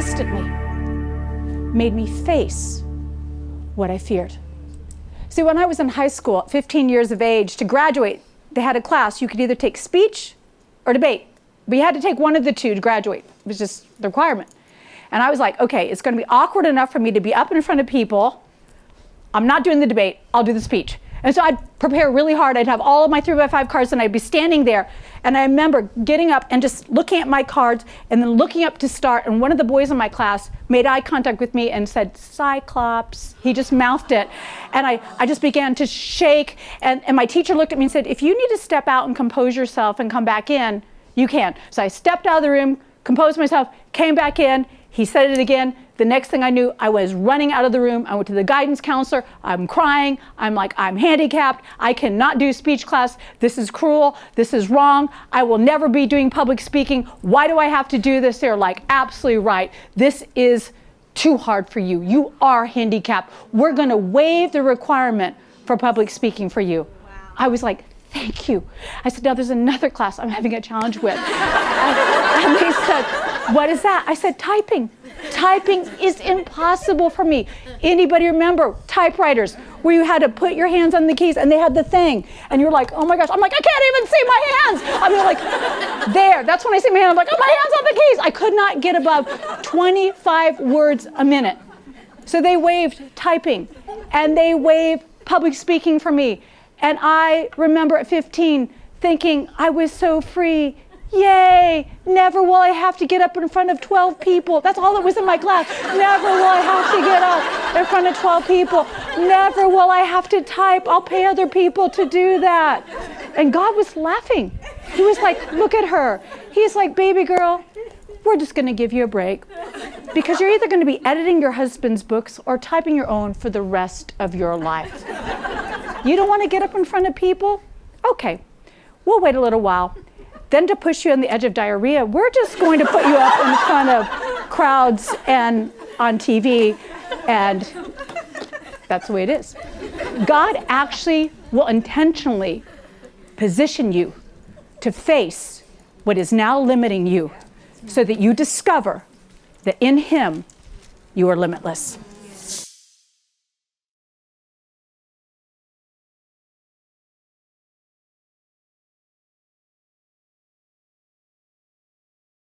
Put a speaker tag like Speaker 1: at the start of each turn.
Speaker 1: consistently made me face what I feared. See, when I was in high school at 15 years of age, to graduate, they had a class. You could either take speech or debate. But you had to take one of the two to graduate. It was just the requirement. And I was like, okay, it's going to be awkward enough for me to be up in front of people. I'm not doing the debate. I'll do the speech. And so I'd prepare really hard. I'd have all of my 3x5 cards, and I'd be standing there. And I remember getting up and just looking at my cards and then looking up to start. And one of the boys in my class made eye contact with me and said, Cyclops. He just mouthed it. And I just began to shake. And my teacher looked at me and said, if you need to step out and compose yourself and come back in, you can. So I stepped out of the room, composed myself, came back in. He said it again. The next thing I knew, I was running out of the room. I went to the guidance counselor. I'm crying. I'm like, I'm handicapped. I cannot do speech class. This is cruel. This is wrong. I will never be doing public speaking. Why do I have to do this? They're like, absolutely right. This is too hard for you. You are handicapped. We're going to waive the requirement for public speaking for you. Wow. I was like, thank you. I said, now there's another class I'm having a challenge with. And they said, what is that? I said, typing. Typing is impossible for me. Anybody remember typewriters where you had to put your hands on the keys and they had the thing and you're like, oh my gosh. I'm like, I can't even see my hands. I mean, like, there. That's when I see my hand. I'm like, oh, my hand's on the keys. I could not get above 25 words a minute. So they waived typing and they waived public speaking for me. And I remember at 15 thinking I was so free. Yay, never will I have to get up in front of 12 people. That's all that was in my class. Never will I have to get up in front of 12 people. Never will I have to type. I'll pay other people to do that. And God was laughing. He was like, look at her. He's like, baby girl, we're just going to give you a break because you're either going to be editing your husband's books or typing your own for the rest of your life. You don't want to get up in front of people? Okay, we'll wait a little while. Then to push you on the edge of diarrhea, we're just going to put you up in front of crowds and on TV, and that's the way it is. God actually will intentionally position you to face what is now limiting you so that you discover that in Him you are limitless.